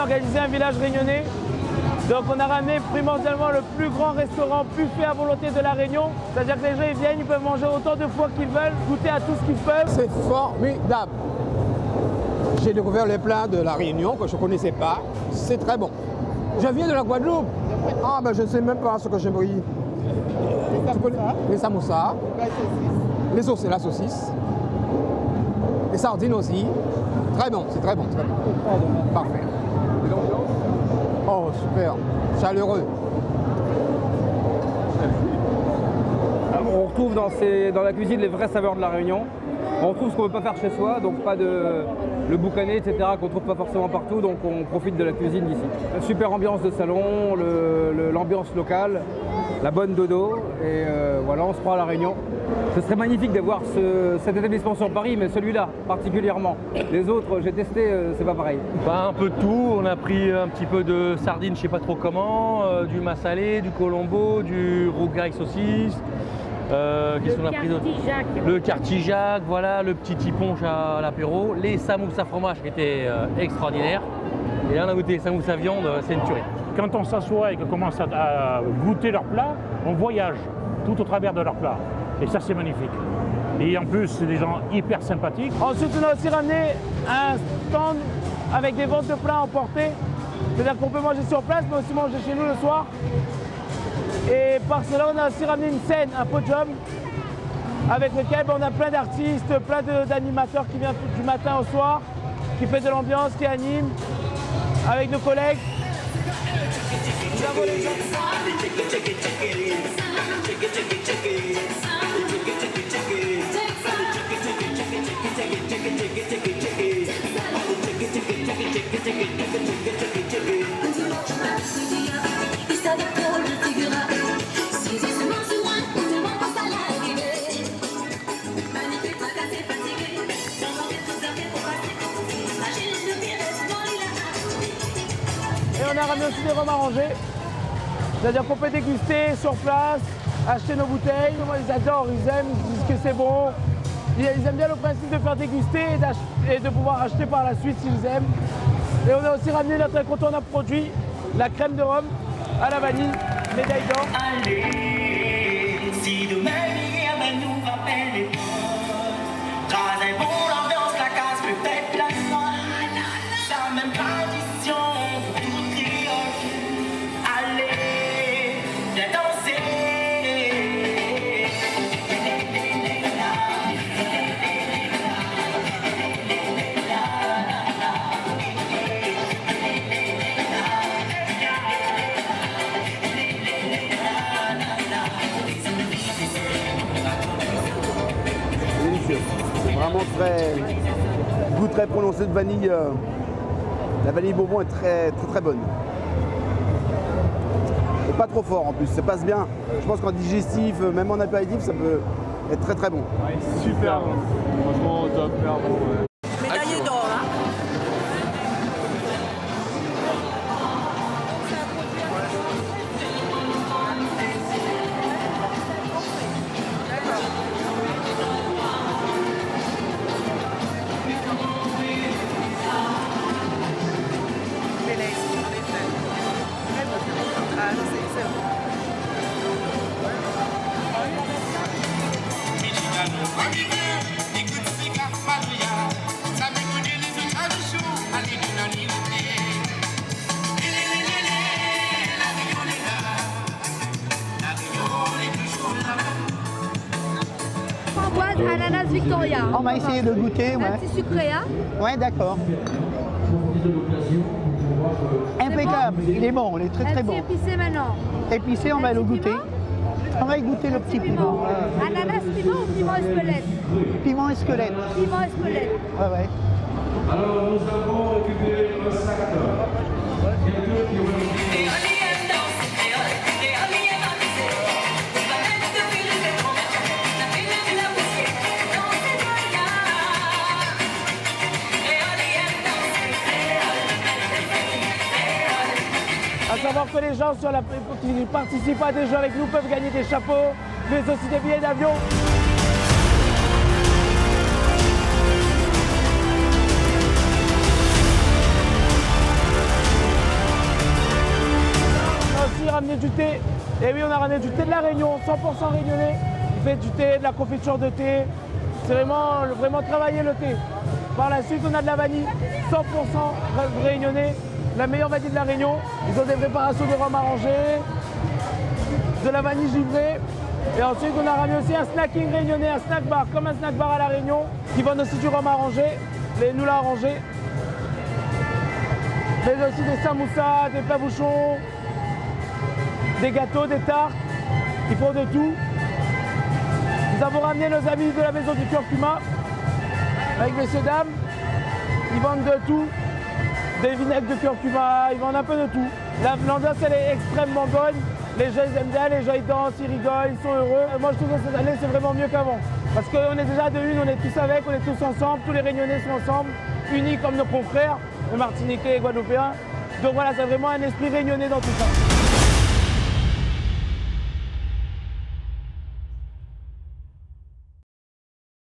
organiser un village réunionnais. Donc on a ramené primordialement le plus grand restaurant buffet à volonté de la Réunion. C'est-à-dire que les gens ils viennent, ils peuvent manger autant de fois qu'ils veulent, goûter à tout ce qu'ils peuvent. C'est formidable. J'ai découvert les plats de la Réunion que je ne connaissais pas. C'est très bon. Je viens de la Guadeloupe. Ah ben je ne sais même pas ce que j'ai pris. Les samoussas. Les saucisses, la saucisse. Les sardines aussi. Très bon, c'est très bon, très bon. Parfait. Oh, super. Chaleureux. On retrouve dans la cuisine les vraies saveurs de la Réunion. On retrouve ce qu'on ne peut pas faire chez soi, donc pas de le boucané, etc., qu'on ne trouve pas forcément partout, donc on profite de la cuisine d'ici. Super ambiance de salon, l'ambiance locale, la bonne dodo, et voilà, on se prend à la Réunion. Ce serait magnifique d'avoir cet établissement sur Paris, mais celui-là particulièrement. Les autres, j'ai testé, c'est pas pareil. Un peu de tout, on a pris un petit peu de sardines, je sais pas trop comment, du massalé, du colombo, du rougail saucisse. Le cartijac, voilà, le petit tiponche à l'apéro, les samoussas fromage qui étaient extraordinaires. Et là on a goûté les samoussas viande, c'est une tuerie. Quand on s'assoit et qu'on commence à goûter leurs plats, on voyage tout au travers de leurs plats. Et ça c'est magnifique. Et en plus c'est des gens hyper sympathiques. Ensuite on a aussi ramené un stand avec des ventes de plats emportés. C'est-à-dire qu'on peut manger sur place mais aussi manger chez nous le soir. Et par cela, on a aussi ramené une scène, un podium, avec lequel on a plein d'artistes, plein d'animateurs qui viennent du matin au soir, qui fait de l'ambiance, qui animent, avec nos collègues. Nous avons les gens. Et on a ramené aussi des rhums arrangés, c'est-à-dire qu'on peut déguster sur place, acheter nos bouteilles. Ils adorent, ils aiment, ils disent que c'est bon. Ils aiment bien le principe de faire déguster et de pouvoir acheter par la suite s'ils aiment. Et on a aussi ramené notre incontournable produit, la crème de rhum à la vanille, médaille d'or. Allez, si demain l'hiver nous rappelle les portes, dans un bon ambiance, la case peut-être la soie, sans même tradition, tout triomphe. Allez, viens danser. C'est vraiment goût très prononcé de vanille. La vanille bourbon est très bonne. Et pas trop fort en plus, ça passe bien. Je pense qu'en digestif, même en apéritif, ça peut être très bon. Ouais, super bon. Franchement top, super bon. Ouais. Médaillé d'or, hein. Framboise, ananas Victoria. On va essayer de goûter. Ouais. Un petit sucré, hein? Ouais, d'accord. Impeccable, bon il est bon, il est très bon. Un petit épicé maintenant. Épicé, on va le goûter. On va y goûter le petit piment. Ananas piment ou piment espelette? Piment et squelette. Piment espelette. Ouais, ouais. Alors nous avons récupéré un sac. Quelqu'un qui va À savoir que les gens qui participent à des jeux avec nous peuvent gagner des chapeaux, mais aussi des billets d'avion. Et oui, on a ramené du thé de la Réunion, 100% réunionnais. On fait du thé, de la confiture de thé. C'est vraiment travailler le thé. Par la suite, on a de la vanille, 100% réunionnais. La meilleure vanille de la Réunion. Ils ont des préparations de rhum arrangé, de la vanille givrée. Et ensuite, on a ramené aussi un snacking réunionnais, un snack bar, comme un snack bar à la Réunion, qui vendent aussi du rhum arrangé, les nouilles arrangées. Mais aussi des samoussas, des plats bouchons, des gâteaux, des tartes. Ils font de tout. Nous avons ramené nos amis de la maison du curcuma, avec messieurs dames. Ils vendent de tout. Des vinaigres de curcuma, ils vendent un peu de tout. L'ambiance, elle est extrêmement bonne. Les gens, ils aiment bien, les gens, ils dansent, ils rigolent, ils sont heureux. Moi, je trouve que cette année, c'est vraiment mieux qu'avant. Parce qu'on est déjà de une, on est tous avec, on est tous ensemble, tous les Réunionnais sont ensemble, unis comme nos confrères, les Martiniquais et Guadeloupéens. Donc voilà, c'est vraiment un esprit réunionnais dans tout ça.